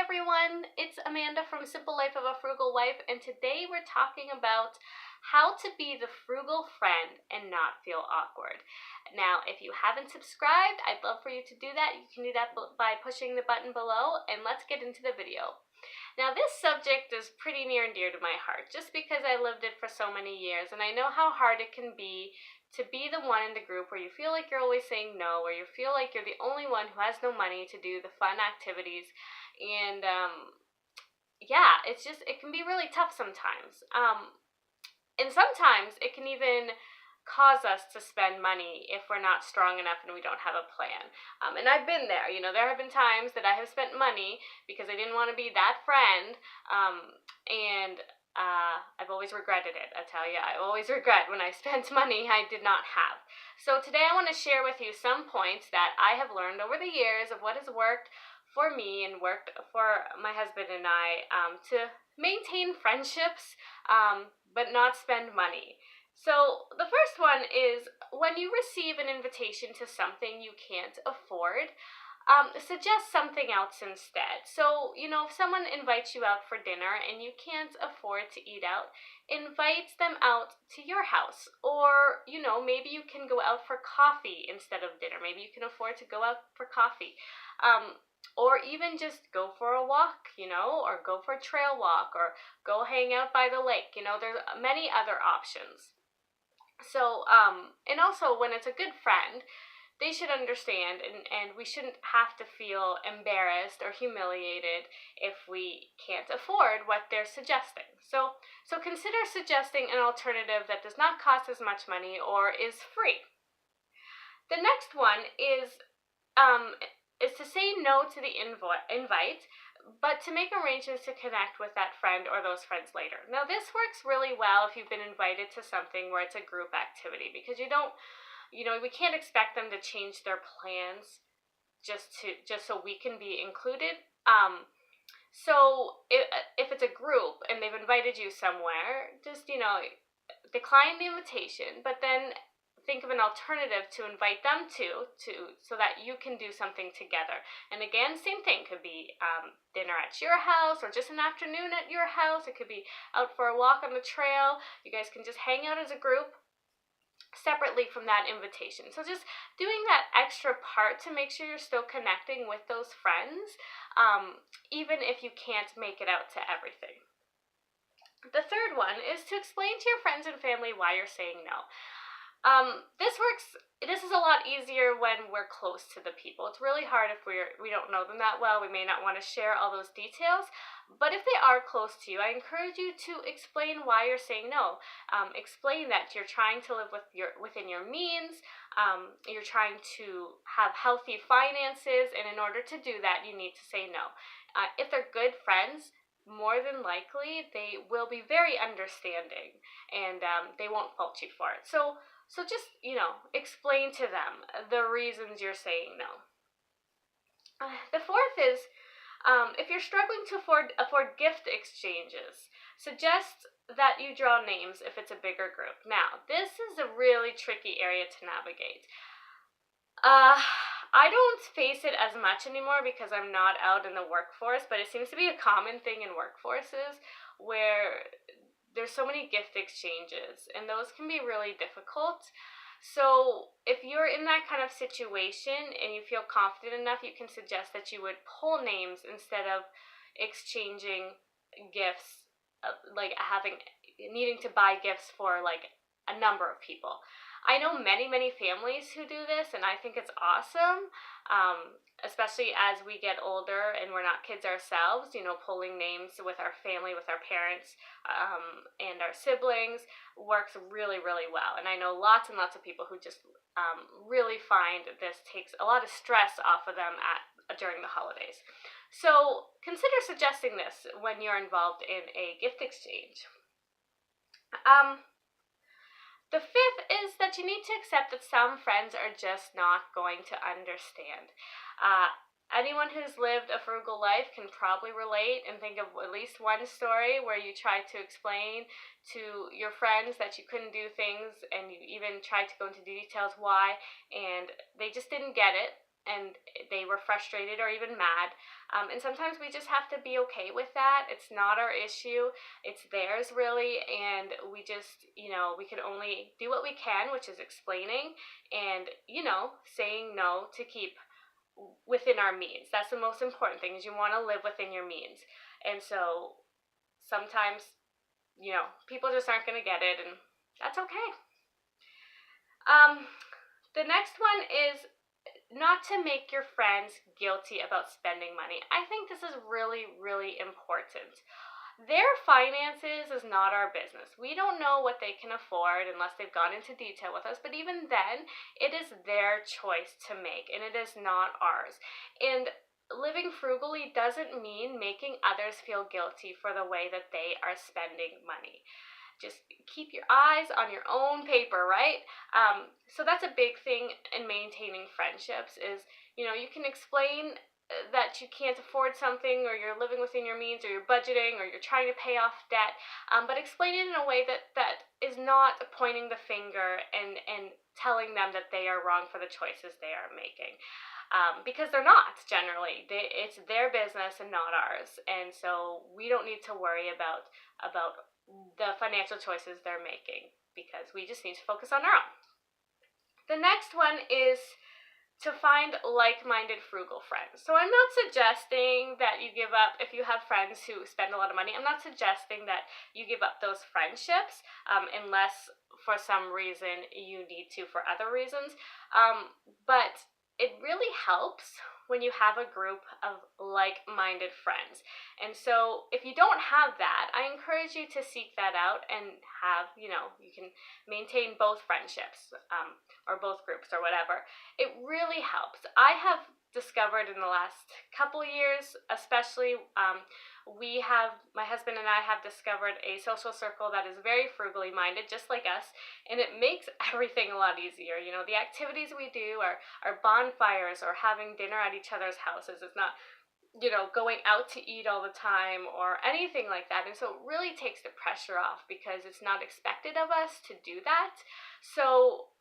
everyone, it's Amanda from Simple Life of a Frugal Wife, and today we're talking about how to be the frugal friend and not feel awkward. Now, if you haven't subscribed, I'd love for you to do that. You can do that by pushing the button below, and let's get into the video. Now, this subject is pretty near and dear to my heart, just because I lived it for so many years, and I know how hard it can be to be the one in the group where you feel like you're always saying no, or you feel like you're the only one who has no money to do the fun activities, and yeah, it can be really tough sometimes. And sometimes it can even cause us to spend money if we're not strong enough and we don't have a plan. And I've been there. There have been times that I have spent money because I didn't want to be that friend, and I've always regretted it. I tell you, I always regret when I spent money I did not have. So today I want to share with you some points that I have learned over the years of what has worked for me and worked for my husband and I to maintain friendships, but not spend money. So the first one is when you receive an invitation to something you can't afford, suggest something else instead. So, if someone invites you out for dinner and you can't afford to eat out, invite them out to your house. Or, maybe you can go out for coffee instead of dinner. Maybe you can afford to go out for coffee. Or even just go for a walk, or go for a trail walk, or go hang out by the lake. There's many other options. So, and also when it's a good friend, they should understand, and we shouldn't have to feel embarrassed or humiliated if we can't afford what they're suggesting. So consider suggesting an alternative that does not cost as much money or is free. The next one is to say no to the invite, but to make arrangements to connect with that friend or those friends later. Now, this works really well if you've been invited to something where it's a group activity, because we can't expect them to change their plans just so we can be included. So if it's a group and they've invited you somewhere, just decline the invitation, but then think of an alternative to invite them to so that you can do something together. And again, same thing, could be dinner at your house or just an afternoon at your house. It could be out for a walk on the trail. You guys can just hang out as a group separately from that invitation. So just doing that extra part to make sure you're still connecting with those friends, even if you can't make it out to everything. The third one is to explain to your friends and family why you're saying no. This is a lot easier when we're close to the people. It's really hard if we don't know them that well. We may not want to share all those details, but if they are close to you, I encourage you to explain why you're saying no. Explain that you're trying to live within your means. You're trying to have healthy finances, and in order to do that, you need to say no. If they're good friends, more than likely they will be very understanding, and they won't fault you for it. So just, explain to them the reasons you're saying no. The fourth is, if you're struggling to afford gift exchanges, suggest that you draw names if it's a bigger group. Now, this is a really tricky area to navigate. I don't face it as much anymore because I'm not out in the workforce, but it seems to be a common thing in workforces where there's so many gift exchanges, and those can be really difficult. So if you're in that kind of situation and you feel confident enough, you can suggest that you would pull names instead of exchanging gifts, needing to buy gifts for like a number of people. I know many families who do this, and I think it's awesome, especially as we get older and we're not kids ourselves. Pulling names with our family, with our parents, and our siblings works really, really well. And I know lots and lots of people who just really find this takes a lot of stress off of them during the holidays. So consider suggesting this when you're involved in a gift exchange. The fifth is that you need to accept that some friends are just not going to understand. Anyone who's lived a frugal life can probably relate and think of at least one story where you tried to explain to your friends that you couldn't do things, and you even tried to go into details why, and they just didn't get it. and they were frustrated or even mad. And sometimes we just have to be okay with that. It's not our issue, it's theirs really, and we just, we can only do what we can, which is explaining and, saying no to keep within our means. That's the most important thing, is you want to live within your means. And so sometimes, people just aren't going to get it, and that's okay. The next one is not to make your friends guilty about spending money. I think this is really, really important. Their finances is not our business. We don't know what they can afford unless they've gone into detail with us, but even then, it is their choice to make, and it is not ours. And living frugally doesn't mean making others feel guilty for the way that they are spending money. Just keep your eyes on your own paper, right? So that's a big thing in maintaining friendships is, you can explain that you can't afford something, or you're living within your means, or you're budgeting, or you're trying to pay off debt, but explain it in a way that is not pointing the finger and telling them that they are wrong for the choices they are making. Because they're not, generally. It's their business and not ours, and so we don't need to worry about the financial choices they're making, because we just need to focus on our own. The next one is to find like-minded frugal friends. So I'm not suggesting that you give up, if you have friends who spend a lot of money, I'm not suggesting that you give up those friendships unless for some reason you need to for other reasons. But it really helps when you have a group of like-minded friends. And so if you don't have that, I encourage you to seek that out and have, you can maintain both friendships or both groups or whatever. It really helps. I have discovered in the last couple years, especially, my husband and I have discovered a social circle that is very frugally minded, just like us, and it makes everything a lot easier. The activities we do are bonfires or having dinner at each other's houses. It's not, going out to eat all the time or anything like that. And so it really takes the pressure off because it's not expected of us to do that. So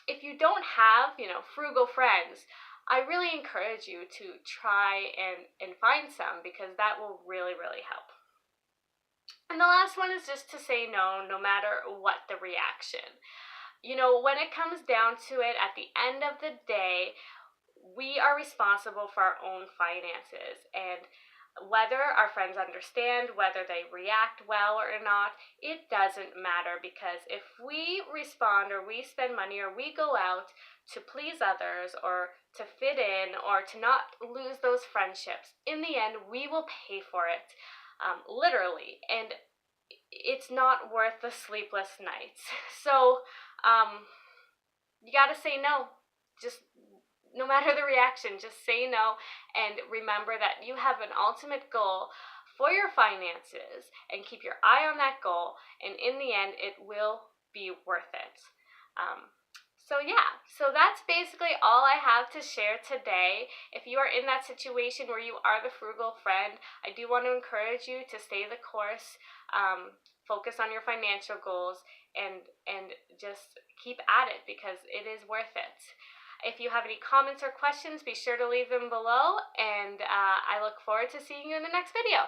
if you don't have, frugal friends, I really encourage you to try and find some, because that will really, really help. And the last one is just to say no matter what the reaction. When it comes down to it, at the end of the day, we are responsible for our own finances, and whether our friends understand, whether they react well or not, it doesn't matter, because if we respond or we spend money or we go out to please others or to fit in or to not lose those friendships, in the end we will pay for it, literally, and it's not worth the sleepless nights. So you gotta say no. Just no matter the reaction, just say no, and remember that you have an ultimate goal for your finances, and keep your eye on that goal, and in the end it will be worth it. So that's basically all I have to share today. If you are in that situation where you are the frugal friend, I do want to encourage you to stay the course, focus on your financial goals, and just keep at it, because it is worth it. If you have any comments or questions, be sure to leave them below, and I look forward to seeing you in the next video.